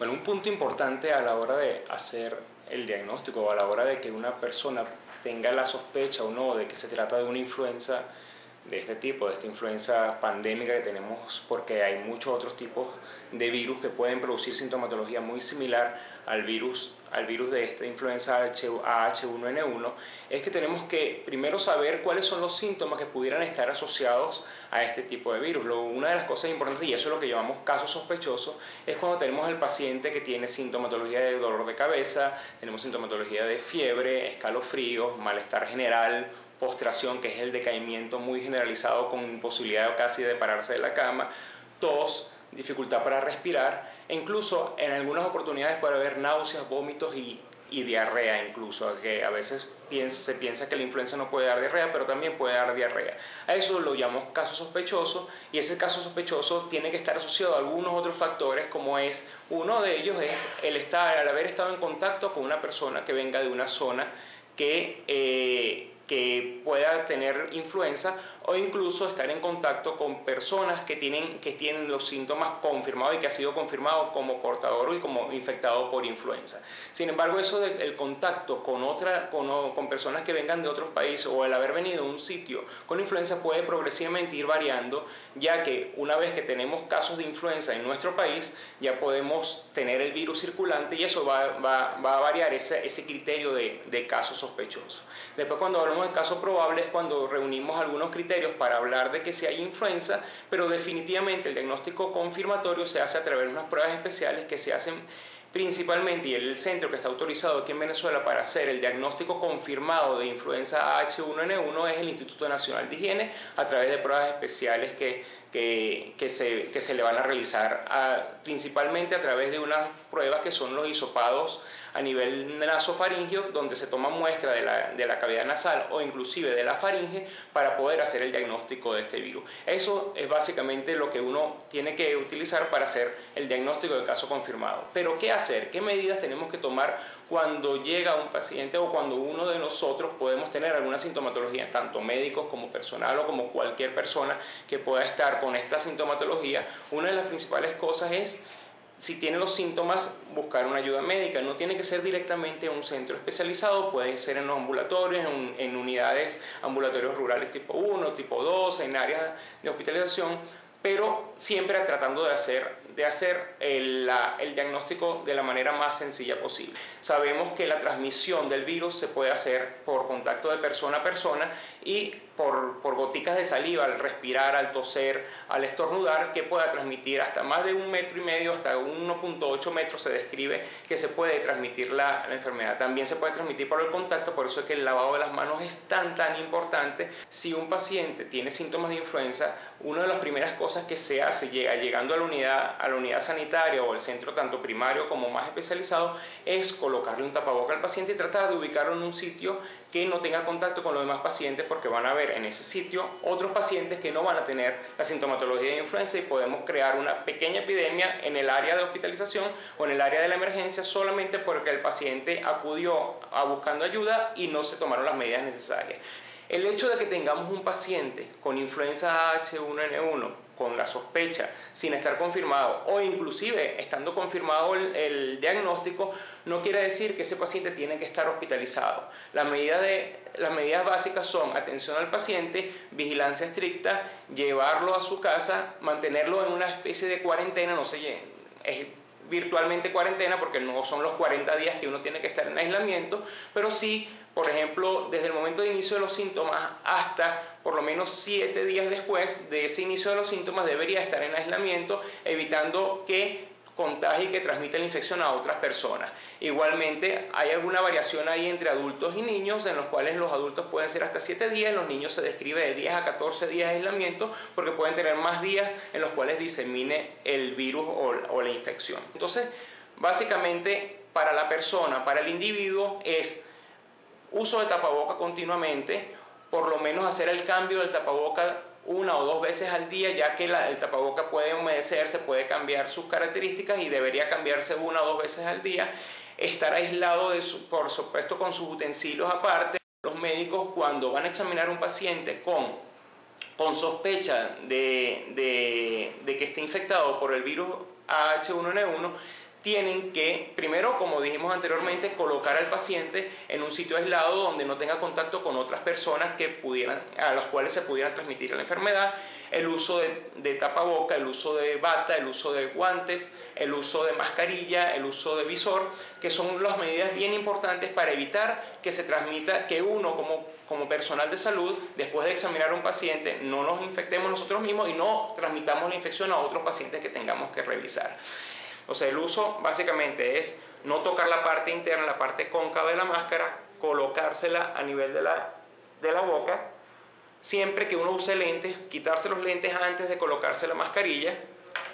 Bueno, un punto importante a la hora de hacer el diagnóstico, a la hora de que una persona tenga la sospecha o no de que se trata de una influenza de este tipo, de esta influenza pandémica que tenemos, porque hay muchos otros tipos de virus que pueden producir sintomatología muy similar al virus de esta influenza H1N1, es que tenemos que primero saber cuáles son los síntomas que pudieran estar asociados a este tipo de virus. Una de las cosas importantes, y eso es lo que llamamos casos sospechosos, es cuando tenemos al paciente que tiene sintomatología de dolor de cabeza, tenemos sintomatología de fiebre, escalofríos, malestar general, postración, que es el decaimiento muy generalizado con imposibilidad casi de pararse de la cama, tos, dificultad para respirar, e incluso en algunas oportunidades puede haber náuseas, vómitos y diarrea incluso, que a veces se piensa que la influenza no puede dar diarrea, pero también puede dar diarrea. A eso lo llamamos caso sospechoso, y ese caso sospechoso tiene que estar asociado a algunos otros factores, como es, uno de ellos es al haber estado en contacto con una persona que venga de una zona que pueda tener influenza, o incluso estar en contacto con personas que tienen los síntomas confirmados y que ha sido confirmado como portador y como infectado por influenza. Sin embargo, eso del contacto con personas que vengan de otros países, o el haber venido a un sitio con influenza, puede progresivamente ir variando, ya que una vez que tenemos casos de influenza en nuestro país, ya podemos tener el virus circulante, y eso va a variar ese criterio de caso sospechoso. Después, cuando hablamos de caso probable, es cuando reunimos algunos criterios para hablar de que sí hay influenza, pero definitivamente el diagnóstico confirmatorio se hace a través de unas pruebas especiales que se hacen principalmente, y el centro que está autorizado aquí en Venezuela para hacer el diagnóstico confirmado de influenza H1N1 es el Instituto Nacional de Higiene, a través de pruebas especiales que se le van a realizar principalmente a través de unas pruebas que son los hisopados a nivel nasofaringeo, donde se toma muestra de la cavidad nasal o inclusive de la faringe para poder hacer el diagnóstico de este virus. Eso es básicamente lo que uno tiene que utilizar para hacer el diagnóstico de caso confirmado. Pero ¿qué hacer? ¿Qué medidas tenemos que tomar cuando llega un paciente o cuando uno de nosotros podemos tener alguna sintomatología, tanto médicos como personal o como cualquier persona que pueda estar con esta sintomatología? Una de las principales cosas es, si tiene los síntomas, buscar una ayuda médica. No tiene que ser directamente en un centro especializado, puede ser en los ambulatorios, en unidades ambulatorios rurales tipo 1, tipo 2, en áreas de hospitalización, pero siempre tratando de hacer el diagnóstico de la manera más sencilla posible. Sabemos que la transmisión del virus se puede hacer por contacto de persona a persona y por goticas de saliva al respirar, al toser, al estornudar, que pueda transmitir hasta más de 1,5 metros, hasta 1,8 metros se describe que se puede transmitir la enfermedad. También se puede transmitir por el contacto, por eso es que el lavado de las manos es tan importante. Si un paciente tiene síntomas de influenza, una de las primeras cosas que se hace llegando a la unidad sanitaria o el centro tanto primario como más especializado, es colocarle un tapaboca al paciente y tratar de ubicarlo en un sitio que no tenga contacto con los demás pacientes, porque van a haber en ese sitio otros pacientes que no van a tener la sintomatología de influenza, y podemos crear una pequeña epidemia en el área de hospitalización o en el área de la emergencia, solamente porque el paciente acudió buscando ayuda y no se tomaron las medidas necesarias. El hecho de que tengamos un paciente con influenza H1N1 con la sospecha sin estar confirmado, o inclusive estando confirmado el diagnóstico, no quiere decir que ese paciente tiene que estar hospitalizado. Las medidas básicas son atención al paciente, vigilancia estricta, llevarlo a su casa, mantenerlo en una especie de cuarentena, es virtualmente cuarentena porque no son los 40 días que uno tiene que estar en aislamiento, pero sí, por ejemplo, desde el momento de inicio de los síntomas hasta por lo menos 7 días después de ese inicio de los síntomas debería estar en aislamiento, evitando que contagie y que transmita la infección a otras personas. Igualmente, hay alguna variación ahí entre adultos y niños, en los cuales los adultos pueden ser hasta 7 días, los niños se describe de 10 a 14 días de aislamiento, porque pueden tener más días en los cuales disemine el virus o la infección. Entonces, básicamente, para la persona, para el individuo, es uso de tapaboca continuamente, por lo menos hacer el cambio del tapaboca 1 o 2 veces al día, ya que el tapaboca puede humedecerse, puede cambiar sus características y debería cambiarse 1 o 2 veces al día. Estar aislado, por supuesto, con sus utensilios aparte. Los médicos, cuando van a examinar a un paciente con sospecha de que esté infectado por el virus H1N1, tienen que, primero, como dijimos anteriormente, colocar al paciente en un sitio aislado donde no tenga contacto con otras personas a las cuales se pudiera transmitir la enfermedad, el uso de tapaboca, el uso de bata, el uso de guantes, el uso de mascarilla, el uso de visor, que son las medidas bien importantes para evitar que se transmita, que uno como personal de salud, después de examinar a un paciente, no nos infectemos nosotros mismos y no transmitamos la infección a otros pacientes que tengamos que revisar. O sea, el uso básicamente es no tocar la parte interna, la parte cóncava de la máscara, colocársela a nivel de la boca. Siempre que uno use lentes, quitarse los lentes antes de colocarse la mascarilla,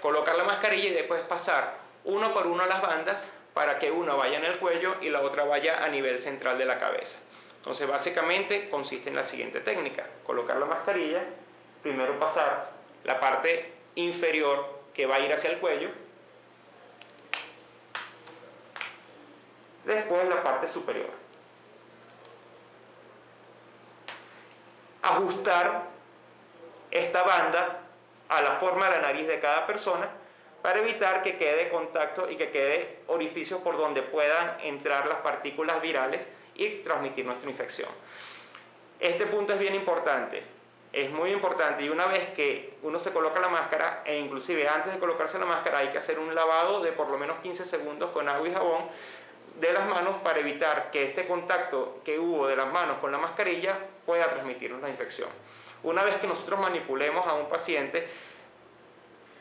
colocar la mascarilla y después pasar uno por uno las bandas para que una vaya en el cuello y la otra vaya a nivel central de la cabeza. Entonces, básicamente consiste en la siguiente técnica: colocar la mascarilla, primero pasar la parte inferior que va a ir hacia el cuello, después la parte superior. Ajustar esta banda a la forma de la nariz de cada persona para evitar que quede contacto y que quede orificios por donde puedan entrar las partículas virales y transmitir nuestra infección. Este punto es bien importante, es muy importante, y una vez que uno se coloca la máscara, e inclusive antes de colocarse la máscara, hay que hacer un lavado de por lo menos 15 segundos con agua y jabón de las manos para evitar que este contacto que hubo de las manos con la mascarilla pueda transmitirnos la infección. Una vez que nosotros manipulemos a un paciente,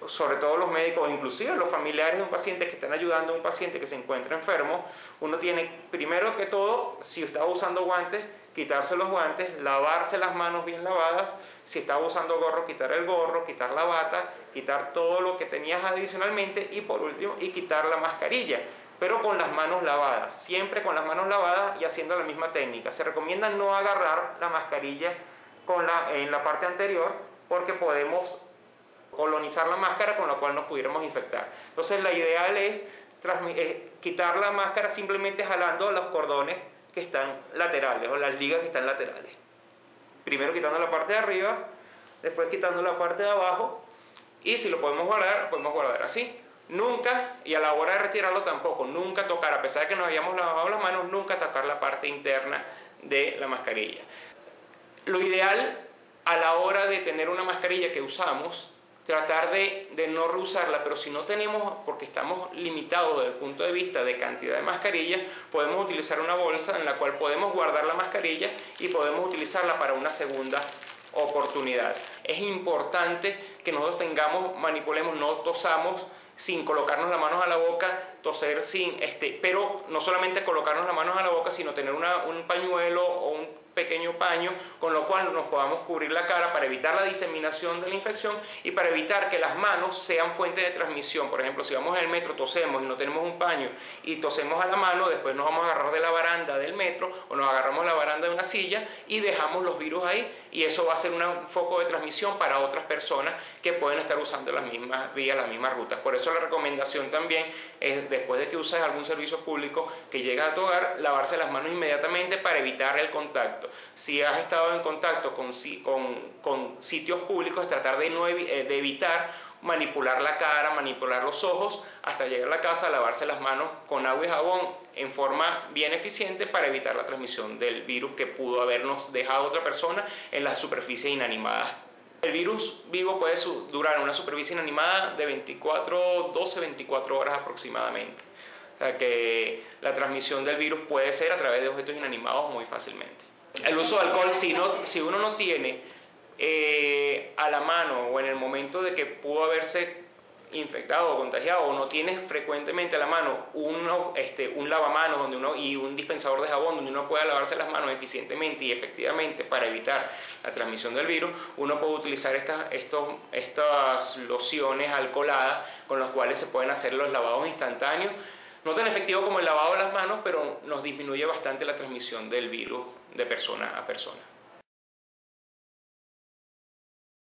sobre todo los médicos, inclusive los familiares de un paciente que están ayudando a un paciente que se encuentra enfermo, uno tiene primero que todo, si estaba usando guantes, quitarse los guantes, lavarse las manos bien lavadas, si estaba usando gorro, quitar el gorro, quitar la bata, quitar todo lo que tenías adicionalmente y por último, quitar la mascarilla, pero con las manos lavadas, siempre con las manos lavadas y haciendo la misma técnica. Se recomienda no agarrar la mascarilla en la parte anterior porque podemos colonizar la máscara con la cual nos pudiéramos infectar. Entonces la ideal es quitar la máscara simplemente jalando los cordones que están laterales o las ligas que están laterales. Primero quitando la parte de arriba, después quitando la parte de abajo, y si lo podemos guardar así. Nunca, y a la hora de retirarlo tampoco, nunca tocar, a pesar de que nos hayamos lavado las manos, nunca tocar la parte interna de la mascarilla. Lo ideal a la hora de tener una mascarilla que usamos, tratar de no reusarla, pero si no tenemos, porque estamos limitados desde el punto de vista de cantidad de mascarillas, podemos utilizar una bolsa en la cual podemos guardar la mascarilla y podemos utilizarla para una segunda oportunidad. Es importante que nosotros manipulemos, no tosamos sin colocarnos las manos a la boca, toser pero no solamente colocarnos las manos a la boca, sino tener un pañuelo o un pequeño paño con lo cual nos podamos cubrir la cara para evitar la diseminación de la infección y para evitar que las manos sean fuente de transmisión. Por ejemplo, si vamos en el metro, tosemos y no tenemos un paño y tosemos a la mano, después nos vamos a agarrar de la baranda del metro o nos agarramos la baranda de una silla y dejamos los virus ahí, y eso va a ser un foco de transmisión para otras personas que pueden estar usando las mismas vías, las mismas rutas. Por eso la recomendación también es, después de que uses algún servicio público que llega a tu hogar, lavarse las manos inmediatamente para evitar el contacto. Si has estado en contacto con sitios públicos, tratar de evitar manipular la cara, manipular los ojos, hasta llegar a la casa, lavarse las manos con agua y jabón en forma bien eficiente para evitar la transmisión del virus que pudo habernos dejado otra persona en las superficies inanimadas. El virus vivo puede durar en una superficie inanimada de 12-24 horas aproximadamente. O sea que la transmisión del virus puede ser a través de objetos inanimados muy fácilmente. El uso de alcohol, si uno no tiene a la mano o en el momento de que pudo haberse infectado o contagiado, o no tiene frecuentemente a la mano un lavamanos y un dispensador de jabón donde uno pueda lavarse las manos eficientemente y efectivamente para evitar la transmisión del virus, uno puede utilizar estas lociones alcoholadas con las cuales se pueden hacer los lavados instantáneos. No tan efectivo como el lavado de las manos, pero nos disminuye bastante la transmisión del virus de persona a persona.